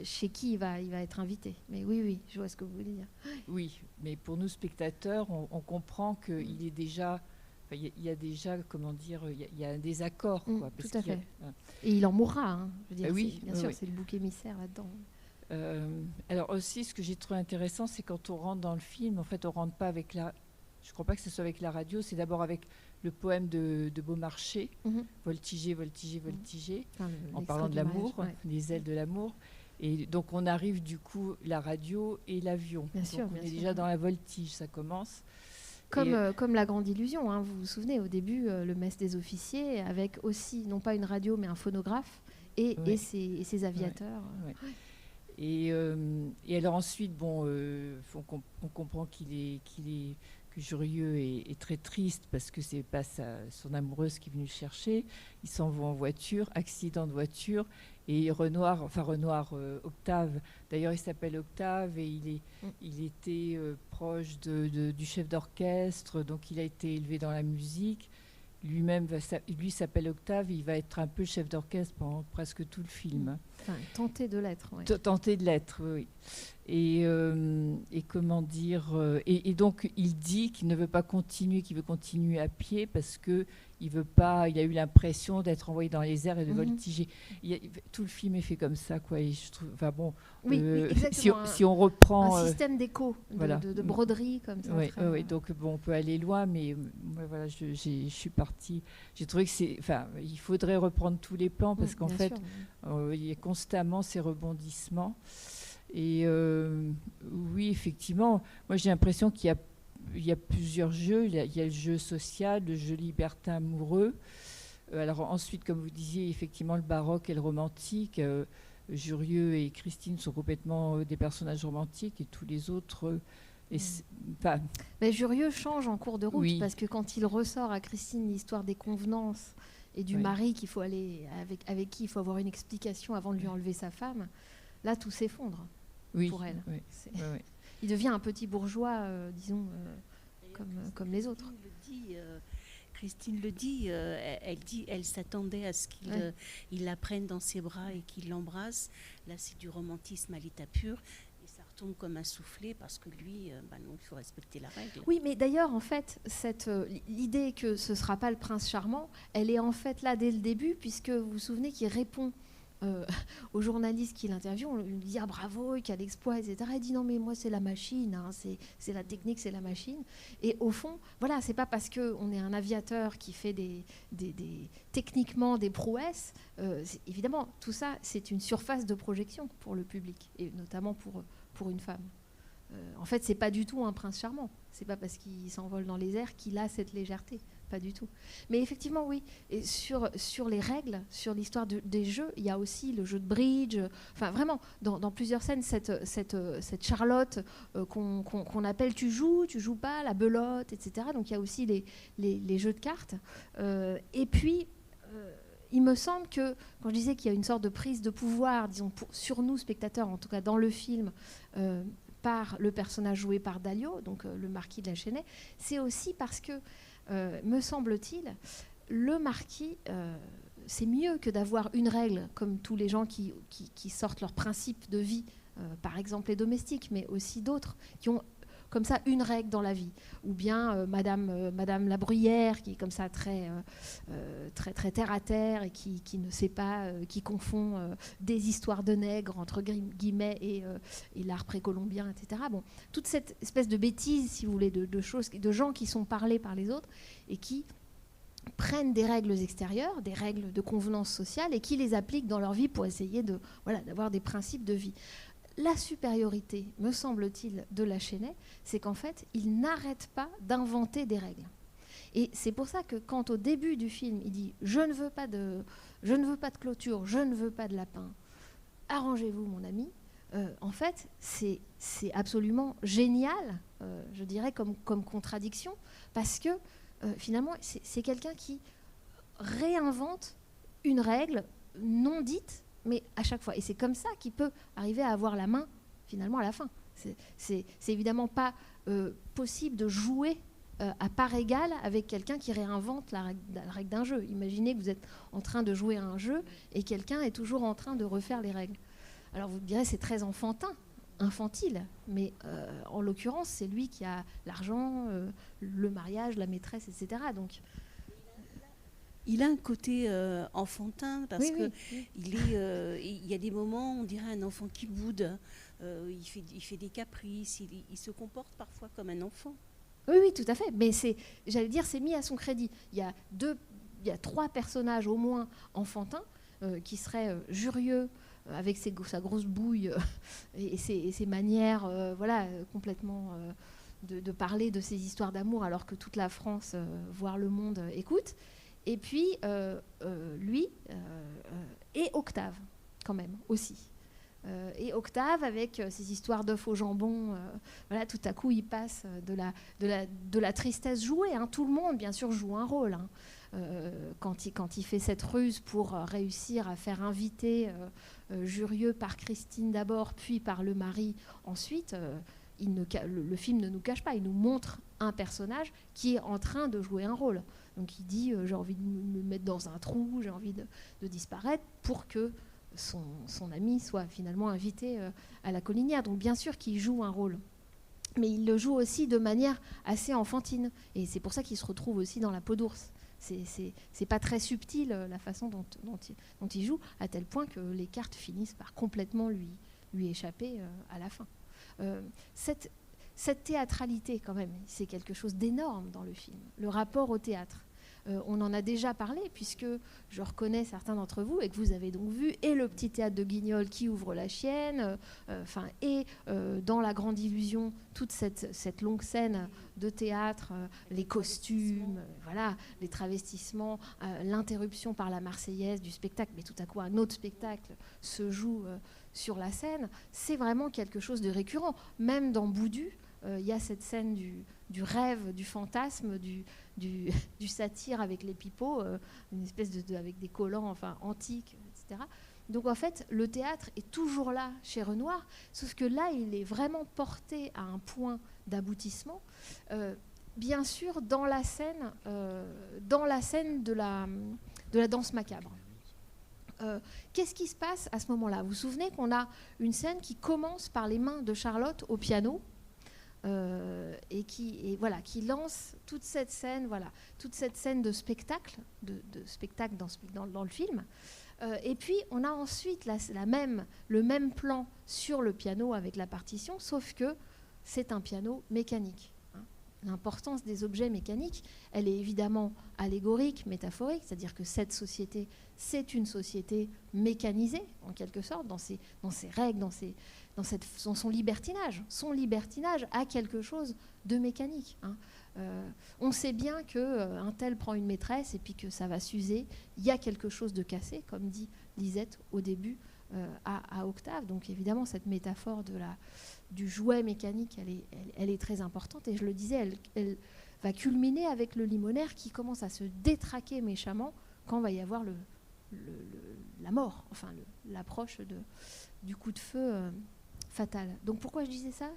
chez qui il va être invité. Mais oui, je vois ce que vous voulez dire.
Oui, mais pour nous spectateurs, on comprend qu'il est déjà... Il y a déjà, comment dire, il y a un désaccord. Quoi,
tout à fait. Et il en mourra. Hein. Je veux dire,
oui,
bien sûr, c'est le bouc émissaire là-dedans.
Alors aussi, ce que j'ai trouvé intéressant, c'est quand on rentre dans le film, en fait, on rentre pas avec la... Je ne crois pas que ce soit avec la radio, c'est d'abord avec le poème de Beaumarchais, Voltiger, voltiger, voltiger, en parlant de l'amour, les ailes de l'amour. Et donc, on arrive du coup, la radio et l'avion.
Bien sûr,
on est déjà dans la voltige, ça commence.
Comme La Grande Illusion, hein, vous vous souvenez, au début, le mess des officiers, avec aussi, non pas une radio, mais un phonographe, et ses aviateurs.
Et alors ensuite, bon, on comprend que Jurieu est très triste parce que c'est pas son amoureuse qui est venue le chercher. Ils s'en vont en voiture, accident de voiture. Et Renoir, Octave, d'ailleurs il s'appelle Octave et il était proche du chef d'orchestre, donc il a été élevé dans la musique. Lui-même, lui s'appelle Octave, il va être un peu chef d'orchestre pendant presque tout le film.
Enfin, tenter de l'être. Oui.
Tenter de l'être, oui. Et comment dire et donc il dit qu'il ne veut pas continuer, qu'il veut continuer à pied parce que il veut pas. Il a eu l'impression d'être envoyé dans les airs et de voltiger. Tout le film est fait comme ça, quoi. Et je trouve, enfin bon,
oui,
si on reprend
un système d'écho, de broderie comme ça.
Oui, donc bon, on peut aller loin, mais voilà, je suis partie. J'ai trouvé que il faudrait reprendre tous les plans parce qu'en fait, il y a constamment ces rebondissements. Et oui, effectivement, moi j'ai l'impression qu'il y a plusieurs jeux. Il y a le jeu social, le jeu libertin amoureux. Alors ensuite, comme vous disiez, effectivement, le baroque et le romantique. Jurieu et Christine sont complètement des personnages romantiques et tous les autres...
Mais Jurieu change en cours de route parce que quand il ressort à Christine l'histoire des convenances et du mari qu'il faut aller avec qui il faut avoir une explication avant de lui enlever sa femme, là tout s'effondre pour elle. Il devient un petit bourgeois, disons, comme les autres.
Christine le dit, elle s'attendait à ce qu'il la prenne dans ses bras et qu'il l'embrasse. Là, c'est du romantisme à l'état pur. Et ça retombe comme un soufflet parce que lui, non, il faut respecter la règle.
Oui, mais d'ailleurs, en fait, l'idée que ce ne sera pas le prince charmant, elle est en fait là dès le début, puisque vous vous souvenez qu'il répond aux journalistes qui l'interviewent, on lui dit bravo, qu'il y a l'exploit, etc. Il dit non mais moi c'est la machine, c'est la technique, c'est la machine. Et au fond, voilà, c'est pas parce qu'on est un aviateur qui fait techniquement des prouesses. Évidemment, tout ça c'est une surface de projection pour le public et notamment pour une femme. En fait, c'est pas du tout un prince charmant. C'est pas parce qu'il s'envole dans les airs qu'il a cette légèreté. Pas du tout. Mais effectivement, oui. Et sur les règles, sur l'histoire des jeux, il y a aussi le jeu de bridge. Enfin, vraiment, dans plusieurs scènes, cette Charlotte qu'on appelle tu joues pas, la belote, etc. Donc il y a aussi les jeux de cartes. Et puis, il me semble que, quand je disais qu'il y a une sorte de prise de pouvoir, disons, sur nous, spectateurs, en tout cas dans le film, par le personnage joué par Dalio, donc le marquis de la Chênaie, c'est aussi parce que, me semble-t-il, le marquis, c'est mieux que d'avoir une règle, comme tous les gens qui sortent leurs principes de vie, par exemple les domestiques, mais aussi d'autres, qui ont comme ça une règle dans la vie, ou bien Madame la Bruyère qui est comme ça très terre à terre et qui ne sait pas, qui confond des histoires de nègres entre guillemets et l'art précolombien, etc. Bon, toute cette espèce de bêtise, si vous voulez, de choses, de gens qui sont parlés par les autres et qui prennent des règles extérieures, des règles de convenance sociale et qui les appliquent dans leur vie pour essayer d'avoir des principes de vie. La supériorité, me semble-t-il, de la Chênaie, c'est qu'en fait, il n'arrête pas d'inventer des règles. Et c'est pour ça que quand au début du film, il dit « je ne veux pas de clôture, je ne veux pas de lapin, arrangez-vous mon ami », en fait, c'est absolument génial, je dirais, comme contradiction, parce que finalement, c'est quelqu'un qui réinvente une règle non dite, mais à chaque fois. Et c'est comme ça qu'il peut arriver à avoir la main, finalement, à la fin. C'est évidemment pas possible de jouer à part égale avec quelqu'un qui réinvente la règle d'un jeu. Imaginez que vous êtes en train de jouer à un jeu et quelqu'un est toujours en train de refaire les règles. Alors vous me direz, c'est très infantile, mais en l'occurrence, c'est lui qui a l'argent, le mariage, la maîtresse, etc. Donc...
Il a un côté enfantin parce il y a des moments, on dirait un enfant qui boude, il fait des caprices, il se comporte parfois comme un enfant.
Oui, tout à fait. Mais j'allais dire, c'est mis à son crédit. Il y a 3 personnages au moins enfantins qui seraient Jurieu avec sa grosse bouille et ses manières, complètement de parler de ses histoires d'amour alors que toute la France, voire le monde, écoute. Et puis, lui et Octave, quand même, aussi. Et Octave, avec ses histoires d'œufs au jambon, voilà, tout à coup, il passe de la tristesse jouée. Hein. Tout le monde, bien sûr, joue un rôle. Hein. Quand il fait cette ruse pour réussir à faire inviter Jurieu par Christine d'abord, puis par le mari ensuite, le film ne nous cache pas, il nous montre un personnage qui est en train de jouer un rôle. Donc il dit j'ai envie de me mettre dans un trou, j'ai envie de disparaître pour que son ami soit finalement invité à la Collinière. Donc bien sûr qu'il joue un rôle, mais il le joue aussi de manière assez enfantine. Et c'est pour ça qu'il se retrouve aussi dans la peau d'ours. C'est pas très subtil la façon dont il joue, à tel point que les cartes finissent par complètement lui échapper à la fin. Cette théâtralité, quand même, c'est quelque chose d'énorme dans le film. Le rapport au théâtre. On en a déjà parlé, puisque je reconnais certains d'entre vous, et que vous avez donc vu, et le petit théâtre de Guignol qui ouvre la chienne, et dans La Grande Illusion, toute cette longue scène de théâtre, les costumes, voilà, les travestissements, l'interruption par la Marseillaise du spectacle, mais tout à coup un autre spectacle se joue sur la scène, c'est vraiment quelque chose de récurrent. Même dans Boudu, il y a cette scène du rêve, du fantasme, du satire avec les pipeaux, une espèce avec des collants antiques, etc. Donc en fait, le théâtre est toujours là chez Renoir, sauf que là, il est vraiment porté à un point d'aboutissement, bien sûr, dans la scène de la danse macabre. Qu'est-ce qui se passe à ce moment-là? Vous vous souvenez qu'on a une scène qui commence par les mains de Charlotte au piano, et qui lance toute cette scène de spectacle, spectacle dans le film. Et puis on a ensuite le même plan sur le piano avec la partition, sauf que c'est un piano mécanique. L'importance des objets mécaniques, elle est évidemment allégorique, métaphorique, c'est-à-dire que cette société, c'est une société mécanisée, en quelque sorte, dans ses règles, dans son libertinage. Son libertinage a quelque chose de mécanique. On sait bien qu'un tel prend une maîtresse et puis que ça va s'user. Il y a quelque chose de cassé, comme dit Lisette au début à Octave. Donc évidemment, cette métaphore du jouet mécanique, elle est très importante. Et je le disais, elle va culminer avec le limonaire qui commence à se détraquer méchamment quand va y avoir la mort, l'approche du coup de feu fatal. Donc pourquoi je disais ça?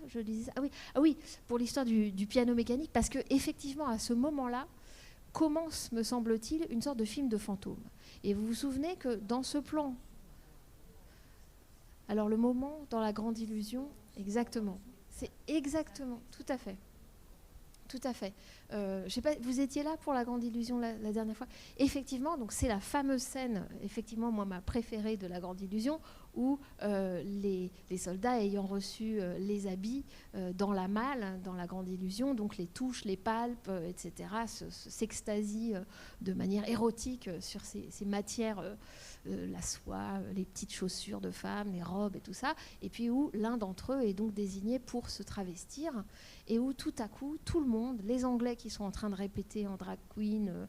Ah oui, pour l'histoire du piano mécanique, parce qu'effectivement, à ce moment-là, commence, me semble-t-il, une sorte de film de fantôme. Et vous vous souvenez que dans ce plan, alors le moment dans La Grande Illusion, exactement, c'est exactement, tout à fait. Tout à fait. Je sais pas, vous étiez là pour La Grande Illusion la dernière fois. Effectivement, donc c'est la fameuse scène, effectivement, moi, ma préférée de La Grande Illusion, où les soldats ayant reçu les habits dans la malle, dans La Grande Illusion, donc les touchent, les palpent, etc., s'extasient de manière érotique sur ces matières, la soie, les petites chaussures de femmes, les robes et tout ça, et puis où l'un d'entre eux est donc désigné pour se travestir, et où tout à coup, tout le monde, les Anglais qui sont en train de répéter en drag queen,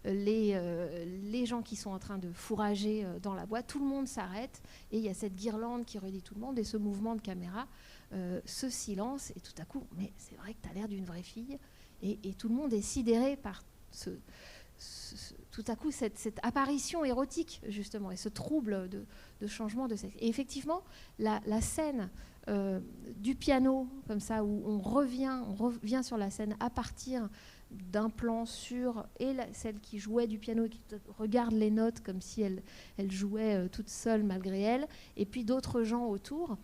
les gens qui sont en train de fourrager dans la boîte, tout le monde s'arrête, et il y a cette guirlande qui relie tout le monde, et ce mouvement de caméra, ce silence, et tout à coup, mais c'est vrai que tu as l'air d'une vraie fille, et tout le monde est sidéré par tout à coup cette apparition érotique, justement, et ce trouble de changement de sexe. Et effectivement, la scène du piano, comme ça, où on revient sur la scène à partir d'un plan sur celle qui jouait du piano et qui regarde les notes comme si elle jouait toute seule malgré elle, et puis d'autres gens autour,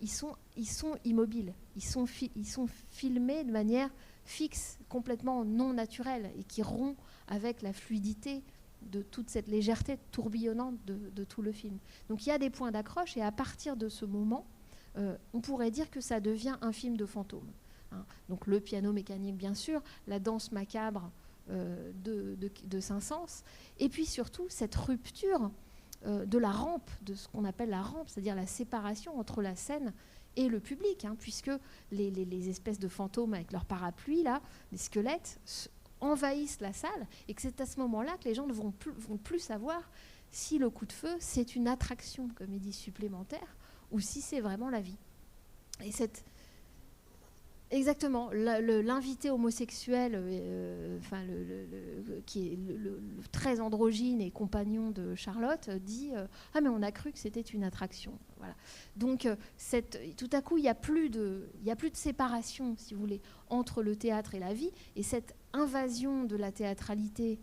ils sont immobiles, ils sont filmés de manière fixe, complètement non naturelle, et qui rompt avec la fluidité de toute cette légèreté tourbillonnante de tout le film. Donc il y a des points d'accroche, et à partir de ce moment, on pourrait dire que ça devient un film de fantôme. Donc le piano mécanique, bien sûr, la danse macabre de Saint-Saëns, et puis surtout cette rupture de la rampe, de ce qu'on appelle la rampe, c'est-à-dire la séparation entre la scène et le public, puisque les espèces de fantômes avec leurs parapluies, là, les squelettes, envahissent la salle, et que c'est à ce moment-là que les gens ne vont plus savoir si le coup de feu, c'est une attraction, comme il dit, supplémentaire, ou si c'est vraiment la vie. Et exactement, l'invité homosexuel, qui est le très androgyne et compagnon de Charlotte, dit ah mais on a cru que c'était une attraction. Voilà. Donc tout à coup il y a plus de séparation, si vous voulez, entre le théâtre et la vie, et cette invasion de la théâtralité,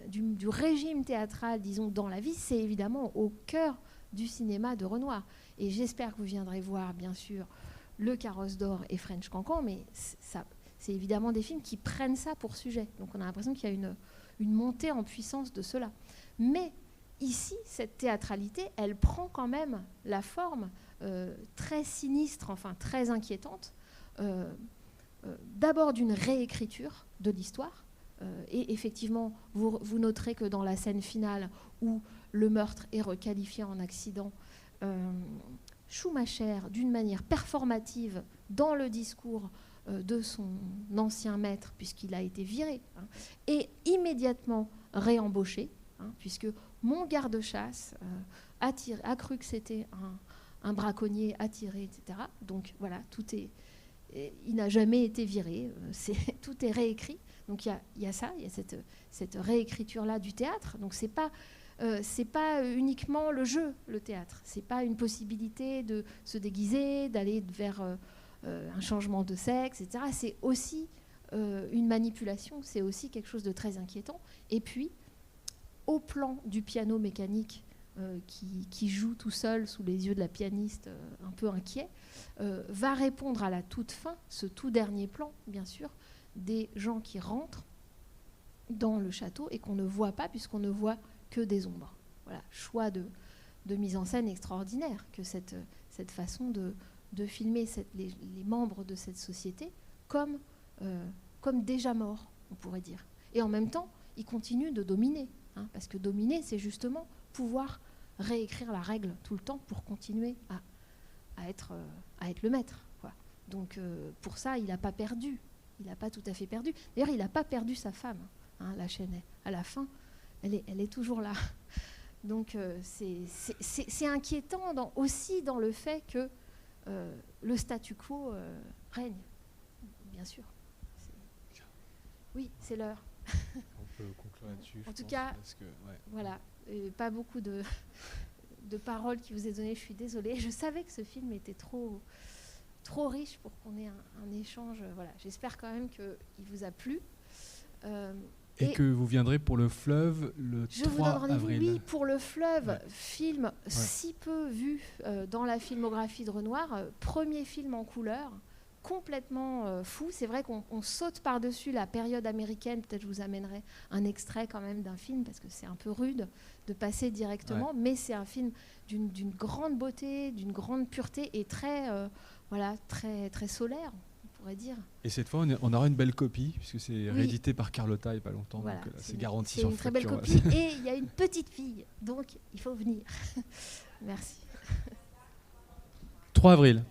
du régime théâtral, disons, dans la vie, c'est évidemment au cœur du cinéma de Renoir. Et j'espère que vous viendrez voir, bien sûr, Le Carrosse d'or et French Cancan, mais c'est évidemment des films qui prennent ça pour sujet. Donc on a l'impression qu'il y a une montée en puissance de cela. Mais ici, cette théâtralité, elle prend quand même la forme très sinistre, enfin très inquiétante, d'abord d'une réécriture de l'histoire. Et effectivement, vous noterez que dans la scène finale où le meurtre est requalifié en accident, Schumacher, d'une manière performative dans le discours de son ancien maître, puisqu'il a été viré, est immédiatement réembauché, puisque mon garde-chasse a cru que c'était un braconnier attiré, etc. Donc voilà, il n'a jamais été viré, tout est réécrit. Donc il y a ça, il y a cette réécriture-là du théâtre. Donc c'est pas uniquement le jeu, le théâtre. C'est pas une possibilité de se déguiser, d'aller vers un changement de sexe, etc. C'est aussi une manipulation, c'est aussi quelque chose de très inquiétant. Et puis, au plan du piano mécanique qui joue tout seul sous les yeux de la pianiste un peu inquiet, va répondre à la toute fin, ce tout dernier plan, bien sûr, des gens qui rentrent dans le château et qu'on ne voit pas, puisqu'on ne voit que des ombres. Voilà, choix de mise en scène extraordinaire, que cette façon de filmer les membres de cette société comme déjà morts, on pourrait dire. Et en même temps, ils continuent de dominer, parce que dominer, c'est justement pouvoir réécrire la règle tout le temps pour continuer à être le maître, quoi. Donc pour ça, il n'a pas perdu. Il n'a pas tout à fait perdu. D'ailleurs, il n'a pas perdu sa femme, la Chesnais. À la fin, elle est toujours là. Donc c'est inquiétant aussi dans le fait que le statu quo règne, bien sûr. Oui, c'est l'heure.
On peut conclure là-dessus.
En tout cas, voilà, pas beaucoup de paroles qui vous est données, je suis désolée. Je savais que ce film était trop riche pour qu'on ait un échange. Voilà. J'espère quand même qu'il vous a plu.
Et que vous viendrez pour Le Fleuve le 3 avril.
Je vous donne rendez-vous, oui, pour Le Fleuve, film si peu vu dans la filmographie de Renoir, premier film en couleur, complètement fou. C'est vrai qu'on saute par-dessus la période américaine. Peut-être je vous amènerai un extrait quand même d'un film, parce que c'est un peu rude de passer directement, mais c'est un film d'une grande beauté, d'une grande pureté et très très solaire, on pourrait dire.
Et cette fois, on aura une belle copie, puisque c'est réédité par Carlotta il n'y a pas longtemps,
voilà,
donc c'est garanti
sur
sur
une très belle
facture.
copie, et il y a une petite fille, donc il faut venir. Merci.
3 avril.